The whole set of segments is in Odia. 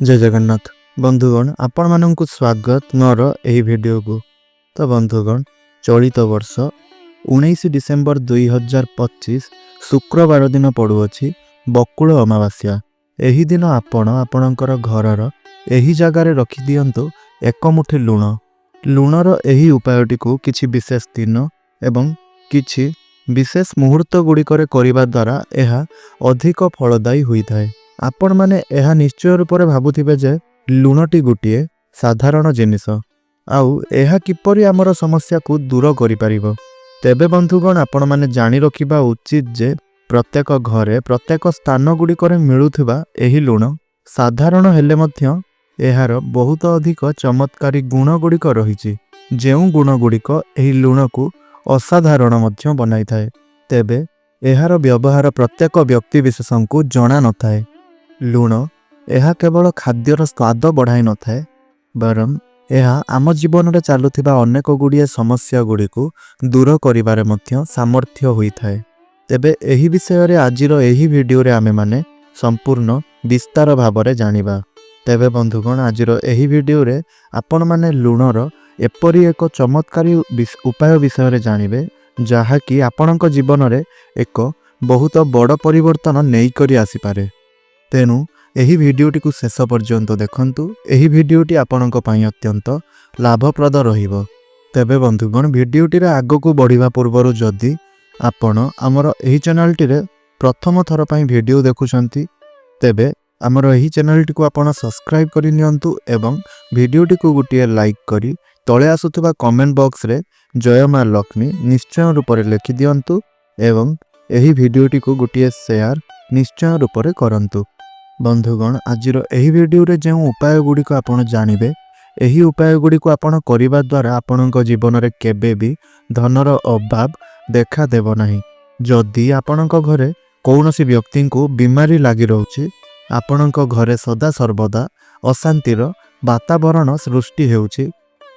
जय जगन्नाथ बंधुगण आपण मानक स्वागत मोर यही वीडियो को। तो बंधुगण चलित वर्ष 19 डिसेम्बर 2025 शुक्रवार दिन पड़ुअछि बकुल अमावास्या। एही दिन आपणकर घरर एही जगार रखि दियंतु एक मुठी लुण। लुणर एही उपायटी को किछि विशेष दिन एवं किछि विशेष मुहूर्त गुड़िकर करिबा द्वारा एहा अधिक फलदायी होइथाय। आपण माने एहा निश्चय रूप से भाबुथिबे जे लुणटी गोटे साधारण जिनिस आउ एहा किपरि आमर समस्या को दूर करि परिबो। तेबे बंधुगण आपण माने जानि रखिबा उचित जे प्रत्येक घरे प्रत्येक स्थान गुड़िकर मिलुथिबा एही लुण साधारण हेले मध्य एहार बहुत अधिक चमत्कारी गुण गुड़िक रहिछि। जेउ गुण गुड़िक एही लुण को असाधारण मध्य बनाई थाए। तेबे एहार व्यवहार प्रत्येक व्यक्ति विशेषण को जणा न थाए। लुण एहा केवल खाद्यर स्वाद बढ़ाई न थाए बरं एहा आम जीवन में चलुथिबा अनेक गुड़िए समस्या गुड़ी को दूर करिबारे मध्य सामर्थ्य होई थाए। तेबे एही विषय रे आजिर एही वीडियो रे आमे माने संपूर्ण विस्तार भाबरे जानिबा। तेबे बंधुगण आजिर एही वीडियो रे आपण माने लुणर एपरि एक चमत्कारी उपाय विषय रे जानिबे जहा कि आपणक जीवन रे एक बहुत बड़ परिवर्तन नेई करी आसी पारे। तेणु एही वीडियोटी को शेष पर्यंत देखंतु। एही वीडियोटी आपणक पई अत्यंत लाभप्रद रहिबो। तेबे बंधुगण वीडियोटी रे आगो को बढ़िबा पूर्वरु जदि आपण हमर एही चैनलटी रे प्रथम थर पई वीडियो देखुछंती तेबे हमर एही चैनलटी को आपण सब्सक्राइब करि नियंतु एवं वीडियोटी को गुटिए लाइक करी तळे आसुथबा कमेंट बॉक्स रे जय मां लक्ष्मी निश्चय रूप रे लिखि दियंतु एवं एही वीडियोटी को गुटिए शेयर निश्चय रूप रे करंतु। बंधुगण आजिर एही वीडियो रे जो उपाय गुड़ी को आपण जानिबे एही उपाय गुड़ी को आपण करिबा द्वारा आपणक जीवन रे केबे भी धनर अभाव देखा देबो नाही। जदि आपणक घरे कौनसी व्यक्ति को बीमारी लागि रहउछि आपणक घरे सदा सर्वदा अशांतिर वातावरण सृष्टि हेउछि।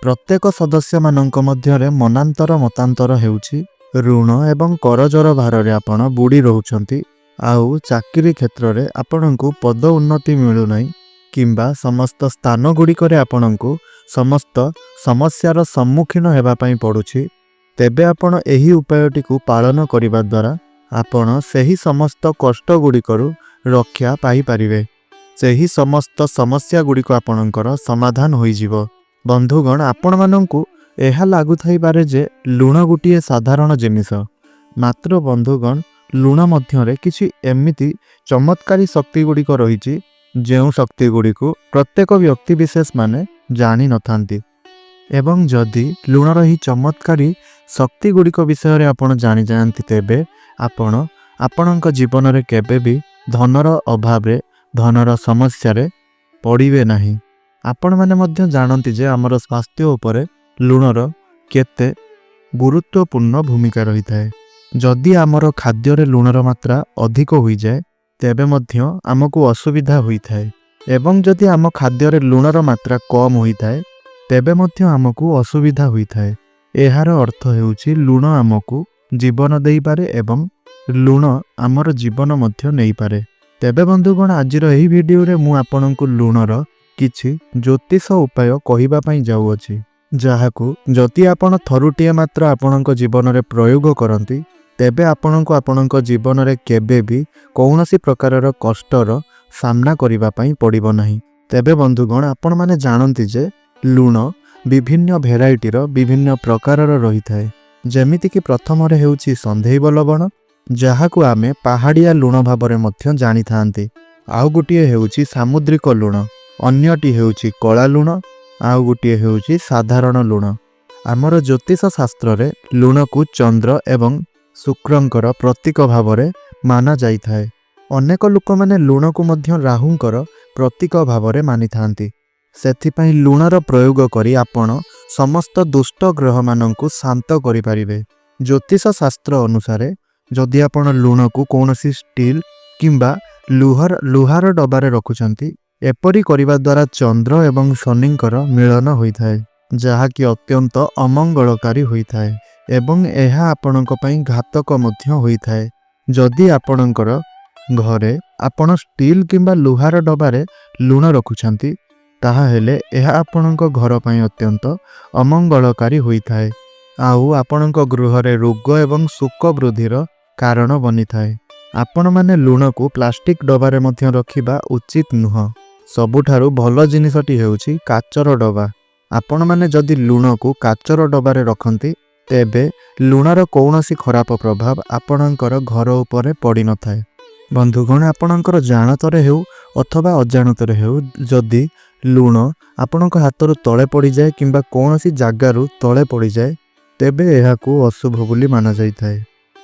प्रत्येक सदस्य मानक मध्य रे मनांतर मतांतर हेउछि। ऋण एवं करजर भार रे आपण बुड़ी रहउछंती आउ चाकरी क्षेत्र रे आपणको पद उन्नति मिलु नाही किंबा समस्त स्थान गुड़िक आपणको समस्त समस्यार सम्मुखीन हेबा पई पड़ुछि। तेबे आपण एही उपायटी को पालन करिबा द्वारा आपण सेही समस्त कष्ट गुड़िकरु रक्षा पाई परिवे। सेही समस्त समस्या गुड़िक आपणकर समाधान होई जिवो। बंधुगण आपण माननकु एहा लागु थाई पारे जे लुण गुटिए साधारण जिनिस मात्र बंधुगण लुण मध्यरे किछि एमिति चमत्कारी शक्ति गुड़िक रहिछि जेउ शक्ति गुड़िक प्रत्येक व्यक्ति विशेष माने जानि नथांती। एवं जदि लुणर ही चमत्कारी शक्ति गुड़िक विषय रे आपण जानि जानती तेबे आपण आपणक जीवन रे केबे भी धनर अभाव रे धनर समस्या रे पड़िबे नाही। आपण माने मध्य जानती जे हमर स्वास्थ्य उपरे लुणर केते गुरुत्वपूर्ण भूमिका रही थाए। जदि आमर खाद्य लुणर मात्रा अधिक होई जाए तेबे मध्य आमको असुविधा होई थाए एवं जदि आम खाद्य लुणर मात्रा कम होई थाए तेबे मध्य आमको असुविधा होई थाए। एहार अर्थ हेउछि लुण आमको जीवन देई पारे एवं लुण आमर जीवन मध्य नेई पारे। तेबे बंधुगण आजिर एही वीडियो रे मु आपनकु लुणर किछि ज्योतिष उपाय कहिबा पई जाउअछि जाहाकू जदि आपण थरुटिए मात्र आपणक जीवन रे प्रयोग करंती तेबे आपणको आपणक जीवन रे केबे भी कौनसी प्रकारर कष्टर सामना करिबा पई पड़िबो नाही। तेबे बंधुगण आपण माने जानती जे लुण विभिन्न भेराइटीर विभिन्न प्रकारर रही थाए। जेमिति कि प्रथम रे हेउछि संधेइब लवण जाहाकू आमे पहाड़िया लुण भाबरे मध्य जानि थांती। आउ गुटिए हेउछि सामुद्रिक लुण अन्यटी हेउछि कला लुण आउ गुटिए हेउछि साधारण लुण। आमर ज्योतिष शास्त्र रे लुण को चंद्र एवं शुक्रंकर प्रतीक भावरे माना जाई थाए। अनेक लोक माने लुण को मध्य राहुंकर प्रतीक भावरे मानि थांती। सेथिपई लुणर प्रयोग करी आपण समस्त दुष्ट ग्रह माननकु शांत करि परिबे। ज्योतिष शास्त्र अनुसारे जदि आपण लुण को कौनसी स्टील किंबा लुहार डबारे रखुचंती एपरि करिबा द्वारा चंद्र एवं शनिंकर मिलन होई थाए जहा कि अत्यंत अमंगलकारी होई थाए एवं एहा आपणक पई घातक मध्य होई थाए। जदि आपणकर ଘରେ ଆପଣ ଷ୍ଟିଲ୍ କିମ୍ବା ଲୁହାର ଡବାରେ ଲୁଣ ରଖୁଛନ୍ତି, ତାହା ହେଲେ ଏହା ଆପଣଙ୍କ ଘର ପାଇଁ ଅତ୍ୟନ୍ତ ଅମଙ୍ଗଳକାରୀ ହୋଇଥାଏ ଆଉ ଆପଣଙ୍କ ଗୃହରେ ରୋଗ ଏବଂ ଶୋକ ବୃଦ୍ଧିର କାରଣ ବନିଥାଏ। ଆପଣମାନେ ଲୁଣକୁ ପ୍ଲାଷ୍ଟିକ ଡବାରେ ମଧ୍ୟ ରଖିବା ଉଚିତ ନୁହଁ। ସବୁଠାରୁ ଭଲ ଜିନିଷଟି ହେଉଛି କାଚର ଡବା। ଆପଣମାନେ ଯଦି ଲୁଣକୁ କାଚର ଡବାରେ ରଖନ୍ତି, ତେବେ ଲୁଣର କୌଣସି ଖରାପ ପ୍ରଭାବ ଆପଣଙ୍କର ଘର ଉପରେ ପଡ଼ିନଥାଏ। ବନ୍ଧୁଗଣ, ଆପଣଙ୍କର ଜାଣତରେ ହେଉ ଅଥବା ଅଜାଣତରେ ହେଉ, ଯଦି ଲୁଣ ଆପଣଙ୍କ ହାତରୁ ତଳେ ପଡ଼ିଯାଏ କିମ୍ବା କୌଣସି ଜାଗାରୁ ତଳେ ପଡ଼ିଯାଏ, ତେବେ ଏହାକୁ ଅଶୁଭ ବୋଲି ମାନାଯାଇଥାଏ।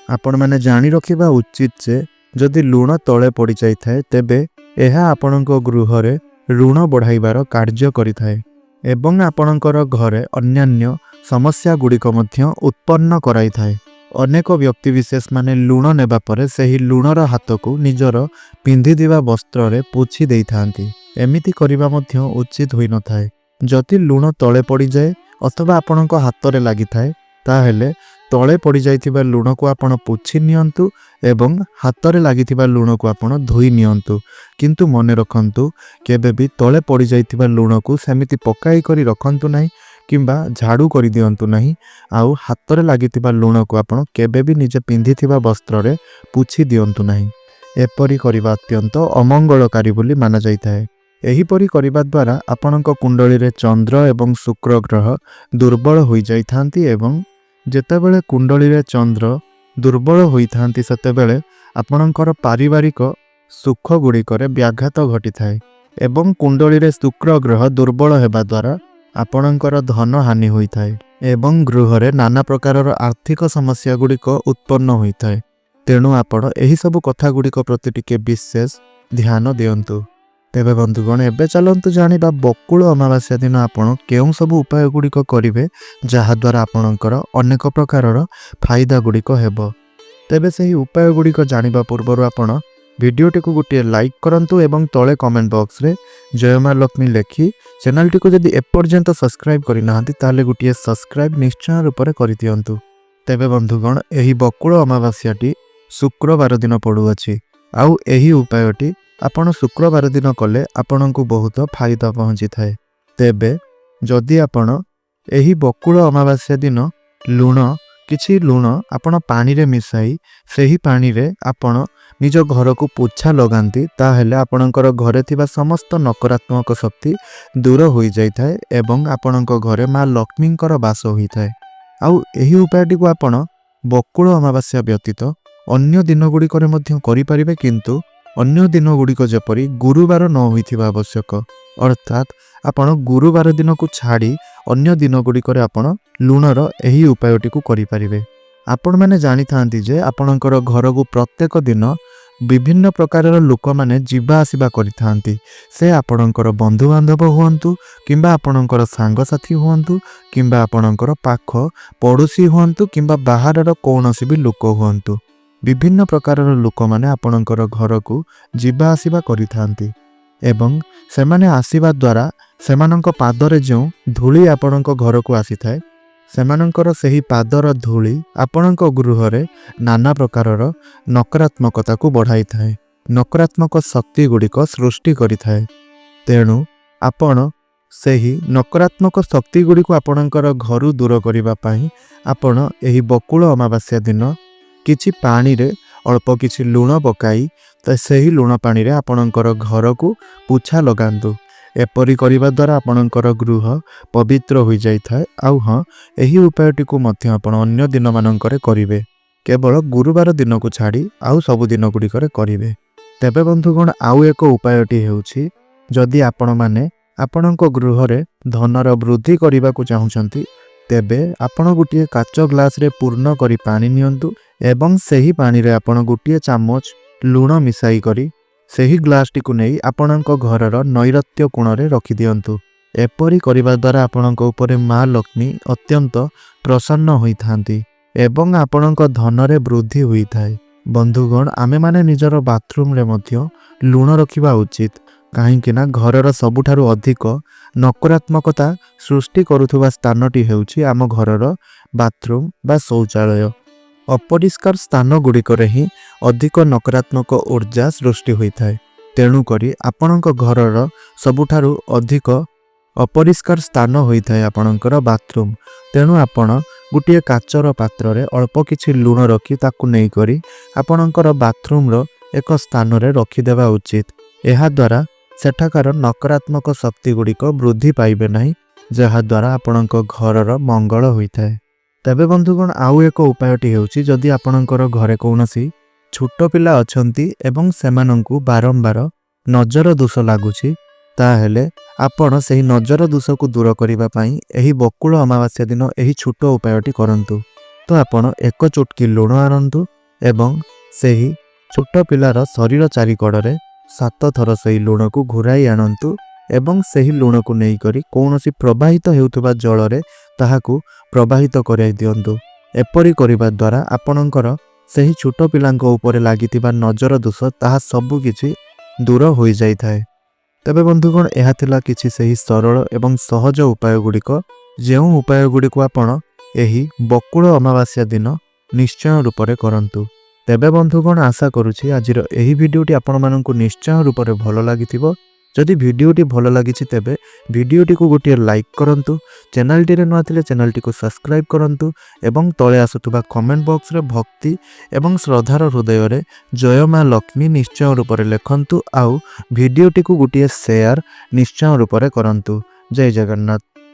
ଆପଣମାନେ ଜାଣି ରଖିବା ଉଚିତ ଯେ ଯଦି ଲୁଣ ତଳେ ପଡ଼ିଯାଇଥାଏ, ତେବେ ଏହା ଆପଣଙ୍କ ଗୃହରେ ଋଣ ବଢ଼ାଇବାର କାର୍ଯ୍ୟ କରିଥାଏ ଏବଂ ଆପଣଙ୍କର ଘରେ ଅନ୍ୟାନ୍ୟ ସମସ୍ୟା ଗୁଡ଼ିକ ମଧ୍ୟ ଉତ୍ପନ୍ନ କରାଇଥାଏ। ଅନେକ ବ୍ୟକ୍ତିବିଶେଷମାନେ ଲୁଣ ନେବା ପରେ ସେହି ଲୁଣର ହାତକୁ ନିଜର ପିନ୍ଧିଥିବା ବସ୍ତ୍ରରେ ପୋଛି ଦେଇଥାନ୍ତି। ଏମିତି କରିବା ମଧ୍ୟ ଉଚିତ ହୋଇନଥାଏ। ଯଦି ଲୁଣ ତଳେ ପଡ଼ିଯାଏ ଅଥବା ଆପଣଙ୍କ ହାତରେ ଲାଗିଥାଏ, ତାହେଲେ ତଳେ ପଡ଼ିଯାଇଥିବା ଲୁଣକୁ ଆପଣ ପୋଛି ନିଅନ୍ତୁ ଏବଂ ହାତରେ ଲାଗିଥିବା ଲୁଣକୁ ଆପଣ ଧୋଇ ନିଅନ୍ତୁ। କିନ୍ତୁ ମନେ ରଖନ୍ତୁ, କେବେ ବି ତଳେ ପଡ଼ିଯାଇଥିବା ଲୁଣକୁ ସେମିତି ପକାଇ କରି ରଖନ୍ତୁ ନାହିଁ କିମ୍ବା ଝାଡ଼ୁ କରିଦିଅନ୍ତୁ ନାହିଁ। ଆଉ ହାତରେ ଲାଗିଥିବା ଲୁଣକୁ ଆପଣ କେବେ ବି ନିଜେ ପିନ୍ଧିଥିବା ବସ୍ତ୍ରରେ ପୋଛି ଦିଅନ୍ତୁ ନାହିଁ। ଏପରି କରିବା ଅତ୍ୟନ୍ତ ଅମଙ୍ଗଳକାରୀ ବୋଲି ମାନାଯାଇଥାଏ। ଏହିପରି କରିବା ଦ୍ୱାରା ଆପଣଙ୍କ କୁଣ୍ଡଳୀରେ ଚନ୍ଦ୍ର ଏବଂ ଶୁକ୍ର ଗ୍ରହ ଦୁର୍ବଳ ହୋଇଯାଇଥାନ୍ତି ଏବଂ ଯେତେବେଳେ କୁଣ୍ଡଳୀରେ ଚନ୍ଦ୍ର ଦୁର୍ବଳ ହୋଇଥାନ୍ତି, ସେତେବେଳେ ଆପଣଙ୍କର ପାରିବାରିକ ସୁଖ ଗୁଡ଼ିକରେ ବ୍ୟାଘାତ ଘଟିଥାଏ ଏବଂ କୁଣ୍ଡଳୀରେ ଶୁକ୍ର ଗ୍ରହ ଦୁର୍ବଳ ହେବା ଦ୍ୱାରା ଆପଣଙ୍କର ଧନ ହାନି ହୋଇଥାଏ ଏବଂ ଗୃହରେ ନାନା ପ୍ରକାରର ଆର୍ଥିକ ସମସ୍ୟା ଗୁଡ଼ିକ ଉତ୍ପନ୍ନ ହୋଇଥାଏ। ତେଣୁ ଆପଣ ଏହିସବୁ କଥା ଗୁଡ଼ିକ ପ୍ରତି ଟିକେ ବିଶେଷ ଧ୍ୟାନ ଦିଅନ୍ତୁ। ତେବେ ବନ୍ଧୁଗଣ, ଏବେ ଚାଲନ୍ତୁ ଜାଣିବା ବକୁଳ ଅମାବାସ୍ୟା ଦିନ ଆପଣ କେଉଁ ସବୁ ଉପାୟ ଗୁଡ଼ିକ କରିବେ, ଯାହାଦ୍ୱାରା ଆପଣଙ୍କର ଅନେକ ପ୍ରକାରର ଫାଇଦା ଗୁଡ଼ିକ ହେବ। ତେବେ ସେହି ଉପାୟ ଗୁଡ଼ିକ ଜାଣିବା ପୂର୍ବରୁ ଆପଣ ଭିଡ଼ିଓଟିକୁ ଗୋଟିଏ ଲାଇକ୍ କରନ୍ତୁ ଏବଂ ତଳେ କମେଣ୍ଟ ବକ୍ସରେ ଜୟ ମା ଲକ୍ଷ୍ମୀ ଲେଖି ଚ୍ୟାନେଲଟିକୁ ଯଦି ଏପର୍ଯ୍ୟନ୍ତ ସବସ୍କ୍ରାଇବ୍ କରିନାହାନ୍ତି, ତାହେଲେ ଗୋଟିଏ ସବସ୍କ୍ରାଇବ୍ ନିଶ୍ଚୟ ରୂପରେ କରିଦିଅନ୍ତୁ। ତେବେ ବନ୍ଧୁଗଣ, ଏହି ବକୁଳ ଅମାବାସ୍ୟାଟି ଶୁକ୍ରବାର ଦିନ ପଡ଼ୁଅଛି ଆଉ ଏହି ଉପାୟଟି ଆପଣ ଶୁକ୍ରବାର ଦିନ କଲେ ଆପଣଙ୍କୁ ବହୁତ ଫାଇଦା ପହଞ୍ଚିଥାଏ। ତେବେ ଯଦି ଆପଣ ଏହି ବକୁଳ ଅମାବାସ୍ୟା ଦିନ କିଛି ଲୁଣ ଆପଣ ପାଣିରେ ମିଶାଇ ସେହି ପାଣିରେ ଆପଣ ନିଜ ଘରକୁ ପୋଛା ଲଗାନ୍ତି, ତାହେଲେ ଆପଣଙ୍କର ଘରେ ଥିବା ସମସ୍ତ ନକାରାତ୍ମକ ଶକ୍ତି ଦୂର ହୋଇଯାଇଥାଏ ଏବଂ ଆପଣଙ୍କ ଘରେ ମା ଲକ୍ଷ୍ମୀଙ୍କର ବାସ ହୋଇଥାଏ। ଆଉ ଏହି ଉପାୟଟିକୁ ଆପଣ ବକୁଳ ଅମାବାସ୍ୟା ବ୍ୟତୀତ ଅନ୍ୟ ଦିନ ଗୁଡ଼ିକରେ ମଧ୍ୟ କରିପାରିବେ, କିନ୍ତୁ ଅନ୍ୟ ଦିନ ଗୁଡ଼ିକ ଯେପରି ଗୁରୁବାର ନ ହୋଇଥିବା ଆବଶ୍ୟକ। ଅର୍ଥାତ୍ ଆପଣ ଗୁରୁବାର ଦିନକୁ ଛାଡ଼ି ଅନ୍ୟ ଦିନ ଗୁଡ଼ିକରେ ଆପଣ ଲୁଣର ଏହି ଉପାୟଟିକୁ କରିପାରିବେ। ଆପଣମାନେ ଜାଣିଥାନ୍ତି ଯେ ଆପଣଙ୍କର ଘରକୁ ପ୍ରତ୍ୟେକ ଦିନ ବିଭିନ୍ନ ପ୍ରକାରର ଲୋକମାନେ ଯିବା ଆସିବା କରିଥାନ୍ତି। ସେ ଆପଣଙ୍କର ବନ୍ଧୁବାନ୍ଧବ ହୁଅନ୍ତୁ କିମ୍ବା ଆପଣଙ୍କର ସାଙ୍ଗସାଥି ହୁଅନ୍ତୁ କିମ୍ବା ଆପଣଙ୍କର ପାଖ ପଡ଼ୋଶୀ ହୁଅନ୍ତୁ କିମ୍ବା ବାହାରର କୌଣସି ବି ଲୋକ ହୁଅନ୍ତୁ। ବିଭିନ୍ନ ପ୍ରକାରର ଲୋକମାନେ ଆପଣଙ୍କର ଘରକୁ ଯିବା ଆସିବା କରିଥାନ୍ତି ଏବଂ ସେମାନେ ଆସିବା ଦ୍ୱାରା ସେମାନଙ୍କ ପାଦରେ ଯେଉଁ ଧୂଳି ଆପଣଙ୍କ ଘରକୁ ଆସିଥାଏ, ସେମାନଙ୍କର ସେହି ପାଦର ଧୂଳି ଆପଣଙ୍କ ଗୃହରେ ନାନା ପ୍ରକାରର ନକାରାତ୍ମକତାକୁ ବଢ଼ାଇଥାଏ, ନକାରାତ୍ମକ ଶକ୍ତି ଗୁଡ଼ିକ ସୃଷ୍ଟି କରିଥାଏ। ତେଣୁ ଆପଣ ସେହି ନକାରାତ୍ମକ ଶକ୍ତି ଗୁଡ଼ିକୁ ଆପଣଙ୍କର ଘରୁ ଦୂର କରିବା ପାଇଁ ଆପଣ ଏହି ବକୁଳ ଅମାବାସ୍ୟା ଦିନ କିଛି ପାଣିରେ ଅଳ୍ପ କିଛି ଲୁଣ ପକାଇ ସେହି ଲୁଣ ପାଣିରେ ଆପଣଙ୍କର ଘରକୁ ପୋଛା ଲଗାନ୍ତୁ। ଏପରି କରିବା ଦ୍ୱାରା ଆପଣଙ୍କର ଗୃହ ପବିତ୍ର ହୋଇଯାଇଥାଏ। ଆଉ ହଁ, ଏହି ଉପାୟଟିକୁ ମଧ୍ୟ ଆପଣ ଅନ୍ୟ ଦିନମାନଙ୍କରେ କରିବେ, କେବଳ ଗୁରୁବାର ଦିନକୁ ଛାଡ଼ି ଆଉ ସବୁ ଦିନ ଗୁଡ଼ିକରେ କରିବେ। ତେବେ ବନ୍ଧୁଗଣ, ଆଉ ଏକ ଉପାୟଟି ହେଉଛି, ଯଦି ଆପଣମାନେ ଆପଣଙ୍କ ଗୃହରେ ଧନର ବୃଦ୍ଧି କରିବାକୁ ଚାହୁଁଛନ୍ତି, ତେବେ ଆପଣ ଗୋଟିଏ କାଚ ଗ୍ଲାସରେ ପୂର୍ଣ୍ଣ କରି ପାଣି ନିଅନ୍ତୁ ଏବଂ ସେହି ପାଣିରେ ଆପଣ ଗୋଟିଏ ଚାମଚ ଲୁଣ ମିଶାଇ କରି ସେହି ଗ୍ଲାସଟିକୁ ନେଇ ଆପଣଙ୍କ ଘରର ନୈଋତ୍ୟ କୋଣରେ ରଖିଦିଅନ୍ତୁ। ଏପରି କରିବା ଦ୍ୱାରା ଆପଣଙ୍କ ଉପରେ ମା ଲକ୍ଷ୍ମୀ ଅତ୍ୟନ୍ତ ପ୍ରସନ୍ନ ହୋଇଥାନ୍ତି ଏବଂ ଆପଣଙ୍କ ଧନରେ ବୃଦ୍ଧି ହୋଇଥାଏ। ବନ୍ଧୁଗଣ, ଆମେମାନେ ନିଜର ବାଥରୁମରେ ମଧ୍ୟ ଲୁଣ ରଖିବା ଉଚିତ, କାହିଁକି ନା ଘରର ସବୁଠାରୁ ଅଧିକ ନକାରାତ୍ମକତା ସୃଷ୍ଟି କରୁଥିବା ସ୍ଥାନଟି ହେଉଛି ଆମ ଘରର ବାଥରୁମ ବା ଶୌଚାଳୟ। ଅପରିଷ୍କାର ସ୍ଥାନ ଗୁଡ଼ିକରେ ହିଁ ଅଧିକ ନକାରାତ୍ମକ ଊର୍ଜା ସୃଷ୍ଟି ହୋଇଥାଏ। ତେଣୁକରି ଆପଣଙ୍କ ଘରର ସବୁଠାରୁ ଅଧିକ ଅପରିଷ୍କାର ସ୍ଥାନ ହୋଇଥାଏ ଆପଣଙ୍କର ବାଥରୁମ୍। ତେଣୁ ଆପଣ ଗୋଟିଏ କାଚର ପାତ୍ରରେ ଅଳ୍ପ କିଛି ଲୁଣ ରଖି ତାକୁ ନେଇକରି ଆପଣଙ୍କର ବାଥରୁମ୍ର ଏକ ସ୍ଥାନରେ ରଖିଦେବା ଉଚିତ। ଏହାଦ୍ୱାରା ସେଠାକାର ନକାରାତ୍ମକ ଶକ୍ତି ଗୁଡ଼ିକ ବୃଦ୍ଧି ପାଇବେ ନାହିଁ, ଯାହାଦ୍ୱାରା ଆପଣଙ୍କ ଘରର ମଙ୍ଗଳ ହୋଇଥାଏ। ତେବେ ବନ୍ଧୁଗଣ, ଆଉ ଏକ ଉପାୟଟି ହେଉଛି, ଯଦି ଆପଣଙ୍କର ଘରେ କୌଣସି ଛୋଟ ପିଲା ଅଛନ୍ତି ଏବଂ ସେମାନଙ୍କୁ ବାରମ୍ବାର ନଜର ଦୋଷ ଲାଗୁଛି, ତାହେଲେ ଆପଣ ସେହି ନଜର ଦୋଷକୁ ଦୂର କରିବା ପାଇଁ ଏହି ବକୁଳ ଅମାବାସ୍ୟା ଦିନ ଏହି ଛୋଟ ଉପାୟଟି କରନ୍ତୁ। ତ ଆପଣ ଏକ ଚୁଟକି ଲୁଣ ଆଣନ୍ତୁ ଏବଂ ସେହି ଛୋଟ ପିଲାର ଶରୀର ଚାରିକଡ଼ରେ 7 ଥର ସେହି ଲୁଣକୁ ଘୁରାଇ ଆଣନ୍ତୁ ଏବଂ ସେହି ଲୁଣକୁ ନେଇକରି କୌଣସି ପ୍ରବାହିତ ହେଉଥିବା ଜଳରେ ତାହାକୁ ପ୍ରବାହିତ କରାଇ ଦିଅନ୍ତୁ। ଏପରି କରିବା ଦ୍ୱାରା ଆପଣଙ୍କର ସେହି ଛୋଟ ପିଲାଙ୍କ ଉପରେ ଲାଗିଥିବା ନଜର ଦୋଷ ତାହା ସବୁ କିଛି ଦୂର ହୋଇଯାଇଥାଏ। ତେବେ ବନ୍ଧୁଗଣ, ଏହା ଥିଲା କିଛି ସେହି ସରଳ ଏବଂ ସହଜ ଉପାୟ ଗୁଡ଼ିକ, ଯେଉଁ ଉପାୟ ଗୁଡ଼ିକୁ ଆପଣ ଏହି ବକୁଳ ଅମାବାସ୍ୟା ଦିନ ନିଶ୍ଚୟ ରୂପରେ କରନ୍ତୁ। ତେବେ ବନ୍ଧୁଗଣ, ଆଶା କରୁଛି ଆଜିର ଏହି ଭିଡ଼ିଓଟି ଆପଣମାନଙ୍କୁ ନିଶ୍ଚୟ ରୂପରେ ଭଲ ଲାଗିଥିବ। ଯଦି ଭିଡ଼ିଓଟି ଭଲ ଲାଗିଛି ତେବେ ଭିଡ଼ିଓଟିକୁ ଗୋଟିଏ ଲାଇକ୍ କରନ୍ତୁ। ଚ୍ୟାନେଲଟିରେ ନୂଆ ଥିଲେ ଚ୍ୟାନେଲଟିକୁ ସବସ୍କ୍ରାଇବ୍ କରନ୍ତୁ ଏବଂ ତଳେ ଆସୁଥିବା କମେଣ୍ଟ ବକ୍ସରେ ଭକ୍ତି ଏବଂ ଶ୍ରଦ୍ଧାର ହୃଦୟରେ ଜୟ ମା ଲକ୍ଷ୍ମୀ ନିଶ୍ଚୟ ରୂପରେ ଲେଖନ୍ତୁ। ଆଉ ଭିଡ଼ିଓଟିକୁ ଗୋଟିଏ ସେୟାର ନିଶ୍ଚୟ ରୂପରେ କରନ୍ତୁ। ଜୟ ଜଗନ୍ନାଥ।